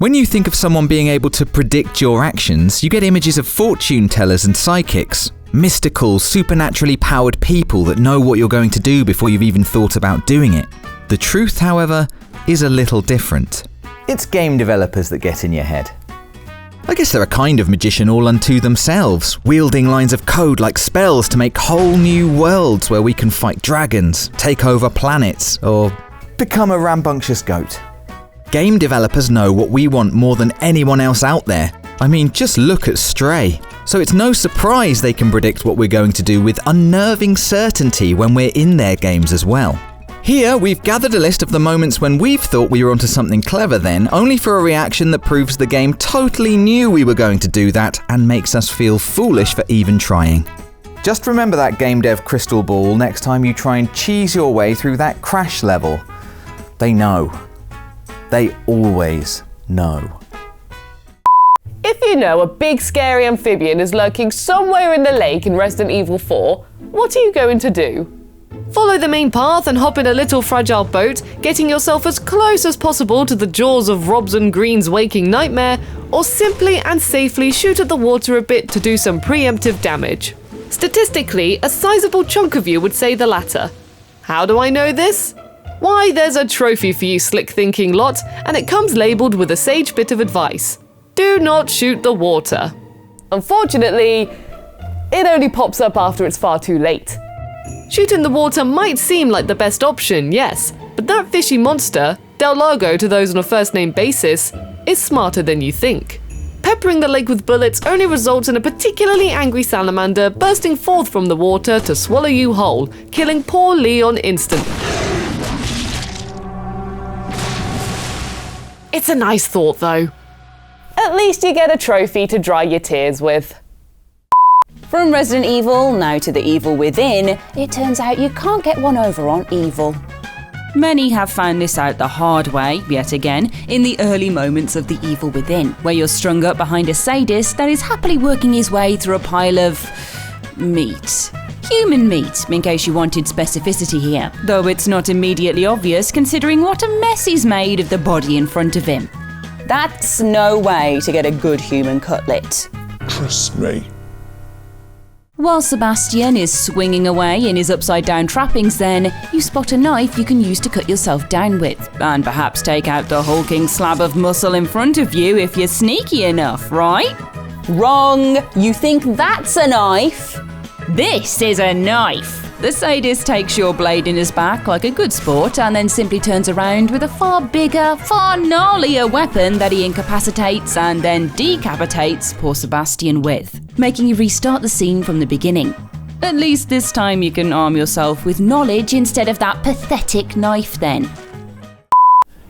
When you think of someone being able to predict your actions, you get images of fortune tellers and psychics. Mystical, supernaturally powered people that know what you're going to do before you've even thought about doing it. The truth, however, is a little different. It's game developers that get in your head. I guess they're a kind of magician all unto themselves, wielding lines of code like spells to make whole new worlds where we can fight dragons, take over planets, or become a rambunctious goat. Game developers know what we want more than anyone else out there. I mean, just look at Stray. So it's no surprise they can predict what we're going to do with unnerving certainty when we're in their games as well. Here, we've gathered a list of the moments when we've thought we were onto something clever then, only for a reaction that proves the game totally knew we were going to do that and makes us feel foolish for even trying. Just remember that game dev crystal ball next time you try and cheese your way through that crash level. They know. They always know. If you know a big scary amphibian is lurking somewhere in the lake in Resident Evil 4, what are you going to do? Follow the main path and hop in a little fragile boat, getting yourself as close as possible to the jaws of Robson Green's waking nightmare, or simply and safely shoot at the water a bit to do some preemptive damage. Statistically, a sizable chunk of you would say the latter. How do I know this? Why, there's a trophy for you slick-thinking lot, and it comes labelled with a sage bit of advice. Do not shoot the water. Unfortunately, it only pops up after it's far too late. Shooting the water might seem like the best option, yes, but that fishy monster, Del Lago to those on a first-name basis, is smarter than you think. Peppering the lake with bullets only results in a particularly angry salamander bursting forth from the water to swallow you whole, killing poor Leon instantly. It's a nice thought, though. At least you get a trophy to dry your tears with. From Resident Evil, now to the evil within, it turns out you can't get one over on evil. Many have found this out the hard way, yet again, in the early moments of the evil within, where you're strung up behind a sadist that is happily working his way through a pile of meat. Human meat, in case you wanted specificity here, though it's not immediately obvious considering what a mess he's made of the body in front of him. That's no way to get a good human cutlet. Trust me. While Sebastian is swinging away in his upside-down trappings then, you spot a knife you can use to cut yourself down with, and perhaps take out the hulking slab of muscle in front of you if you're sneaky enough, right? Wrong! You think that's a knife? This is a knife! The sadist takes your blade in his back like a good sport and then simply turns around with a far bigger, far gnarlier weapon that he incapacitates and then decapitates poor Sebastian with, making you restart the scene from the beginning. At least this time you can arm yourself with knowledge instead of that pathetic knife then.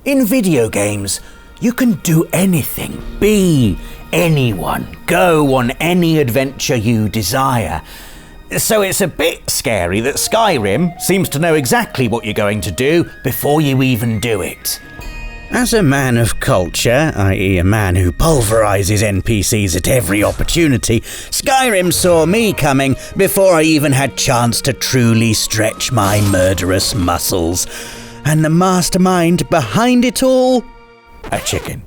In video games, you can do anything, be anyone, go on any adventure you desire. So it's a bit scary that Skyrim seems to know exactly what you're going to do before you even do it. As a man of culture, i.e. a man who pulverizes NPCs at every opportunity, Skyrim saw me coming before I even had chance to truly stretch my murderous muscles. And the mastermind behind it all? A chicken.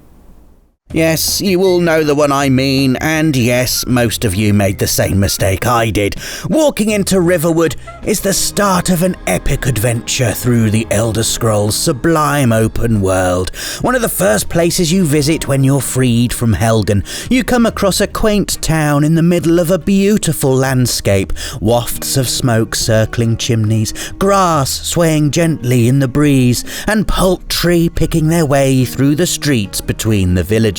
Yes, you all know the one I mean, and yes, most of you made the same mistake I did. Walking into Riverwood is the start of an epic adventure through the Elder Scrolls' sublime open world. One of the first places you visit when you're freed from Helgen. You come across a quaint town in the middle of a beautiful landscape, wafts of smoke circling chimneys, grass swaying gently in the breeze, and poultry picking their way through the streets between the villages.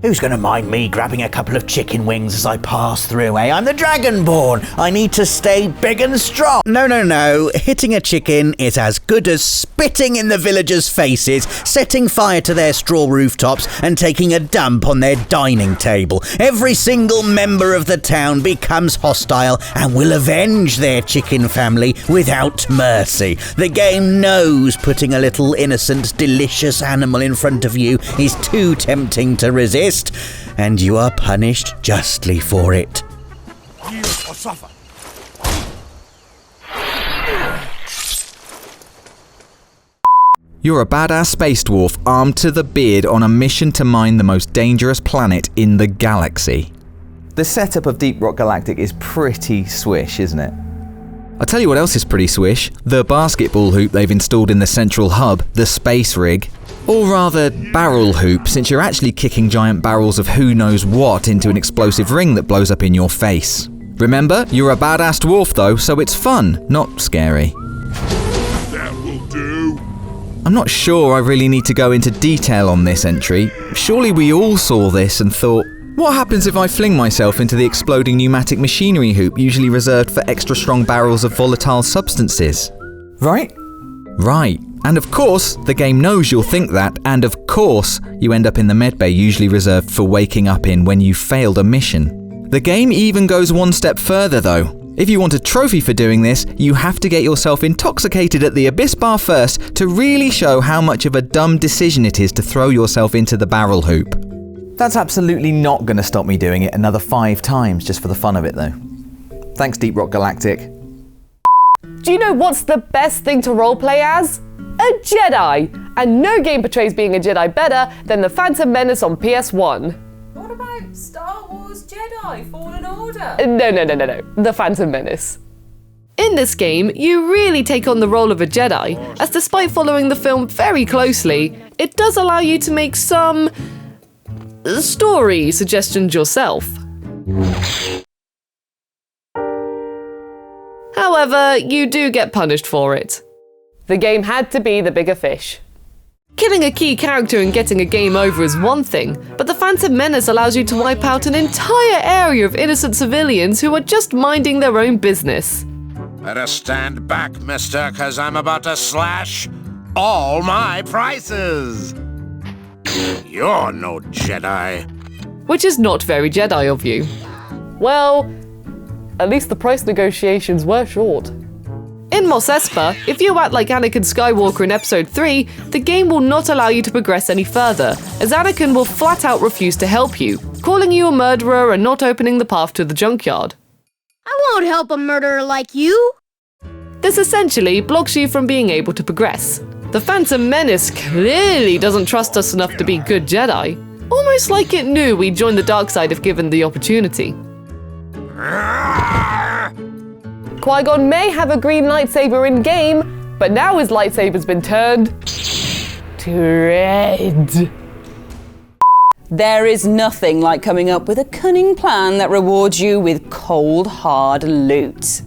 Who's going to mind me grabbing a couple of chicken wings as I pass through, eh? I'm the Dragonborn. I need to stay big and strong. No. Hitting a chicken is as good as spitting in the villagers' faces, setting fire to their straw rooftops, and taking a dump on their dining table. Every single member of the town becomes hostile and will avenge their chicken family without mercy. The game knows putting a little innocent, delicious animal in front of you is too tempting to resist. And you are punished justly for it. You will suffer. You're a badass space dwarf armed to the beard on a mission to mine the most dangerous planet in the galaxy. The setup of Deep Rock Galactic is pretty swish, isn't it? I'll tell you what else is pretty swish. The basketball hoop they've installed in the central hub, the space rig. Or rather, barrel hoop, since you're actually kicking giant barrels of who knows what into an explosive ring that blows up in your face. Remember, you're a badass dwarf though, so it's fun, not scary. That will do. I'm not sure I really need to go into detail on this entry. Surely we all saw this and thought, what happens if I fling myself into the exploding pneumatic machinery hoop usually reserved for extra strong barrels of volatile substances? Right? Right. And of course, the game knows you'll think that, and of course, you end up in the medbay usually reserved for waking up in when you failed a mission. The game even goes one step further though. If you want a trophy for doing this, you have to get yourself intoxicated at the Abyss Bar first to really show how much of a dumb decision it is to throw yourself into the barrel hoop. That's absolutely not going to stop me doing it another 5 times just for the fun of it though. Thanks Deep Rock Galactic. Do you know what's the best thing to roleplay as? A Jedi! And no game portrays being a Jedi better than the Phantom Menace on PS1. What about Star Wars Jedi Fallen Order? No. The Phantom Menace. In this game, you really take on the role of a Jedi, as despite following the film very closely, it does allow you to make some story suggestions yourself. However, you do get punished for it. The game had to be the bigger fish. Killing a key character and getting a game over is one thing, but the Phantom Menace allows you to wipe out an entire area of innocent civilians who are just minding their own business. Better stand back, mister, 'cause I'm about to slash all my prices. You're no Jedi. Which is not very Jedi of you. Well, at least the price negotiations were short. In Mos Espa, if you act like Anakin Skywalker in Episode 3, the game will not allow you to progress any further, as Anakin will flat out refuse to help you, calling you a murderer and not opening the path to the junkyard. I won't help a murderer like you. This essentially blocks you from being able to progress. The Phantom Menace clearly doesn't trust us enough to be good Jedi. Almost like it knew we'd join the dark side if given the opportunity. Qui-Gon may have a green lightsaber in-game, but now his lightsaber's been turned to red. There is nothing like coming up with a cunning plan that rewards you with cold, hard loot.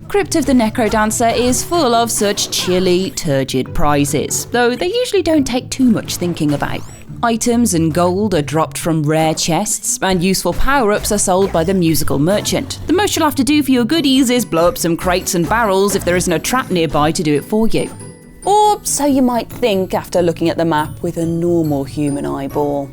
Crypt of the NecroDancer is full of such chilly, turgid prizes, though they usually don't take too much thinking about. Items and gold are dropped from rare chests, and useful power-ups are sold by the musical merchant. The most you'll have to do for your goodies is blow up some crates and barrels if there isn't a trap nearby to do it for you. Or so you might think after looking at the map with a normal human eyeball.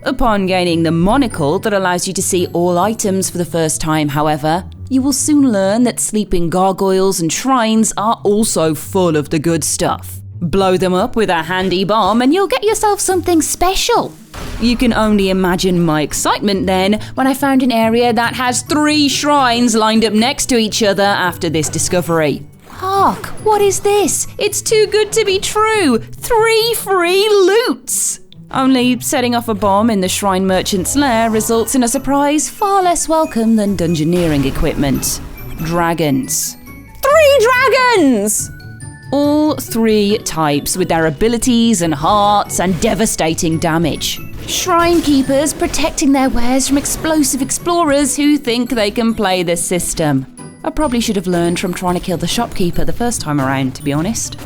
Upon gaining the monocle that allows you to see all items for the first time, however, you will soon learn that sleeping gargoyles and shrines are also full of the good stuff. Blow them up with a handy bomb and you'll get yourself something special. You can only imagine my excitement then when I found an area that has 3 shrines lined up next to each other after this discovery. Hark, what is this? It's too good to be true! 3 free loots! Only setting off a bomb in the shrine merchant's lair results in a surprise far less welcome than dungeoneering equipment. Dragons. 3 dragons! All 3 types with their abilities and hearts and devastating damage. Shrine keepers protecting their wares from explosive explorers who think they can play the system. I probably should have learned from trying to kill the shopkeeper the first time around, to be honest.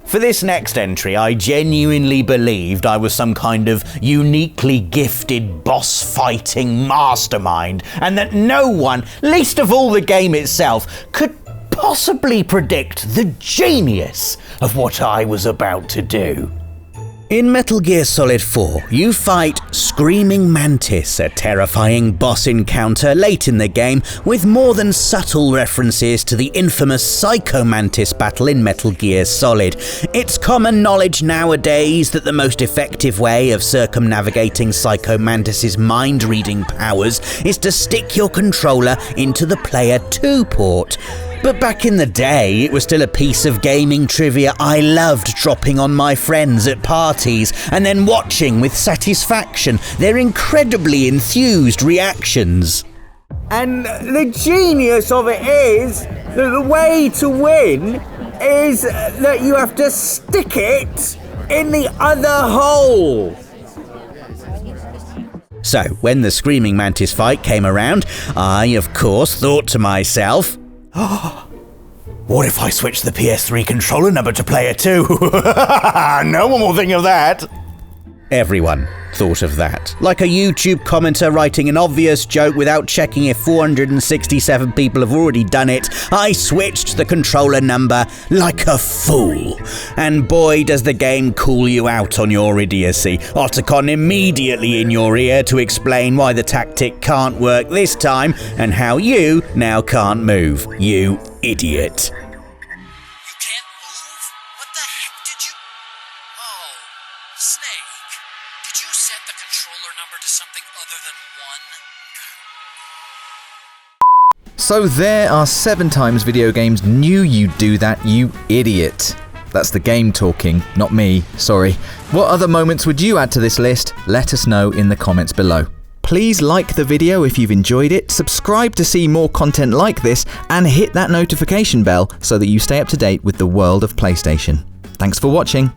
For this next entry, I genuinely believed I was some kind of uniquely gifted boss-fighting mastermind, and that no one, least of all the game itself, could possibly predict the genius of what I was about to do. In Metal Gear Solid 4, you fight Screaming Mantis, a terrifying boss encounter late in the game with more than subtle references to the infamous Psycho Mantis battle in Metal Gear Solid. It's common knowledge nowadays that the most effective way of circumnavigating Psycho Mantis's mind-reading powers is to stick your controller into the Player 2 port. But back in the day, it was still a piece of gaming trivia I loved dropping on my friends at parties and then watching with satisfaction their incredibly enthused reactions. And the genius of it is that the way to win is that you have to stick it in the other hole. So, when the Screaming Mantis fight came around, I, of course, thought to myself, what if I switch the PS3 controller number to player 2? No one will think of that. Everyone thought of that. Like a YouTube commenter writing an obvious joke without checking if 467 people have already done it, I switched the controller number like a fool. And boy, does the game call you out on your idiocy. Otacon immediately in your ear to explain why the tactic can't work this time and how you now can't move. You idiot. So there are 7 times Videogames knew you'd do that, you idiot. That's the game talking, not me, sorry. What other moments would you add to this list? Let us know in the comments below. Please like the video if you've enjoyed it, subscribe to see more content like this, and hit that notification bell so that you stay up to date with the world of PlayStation. Thanks for watching.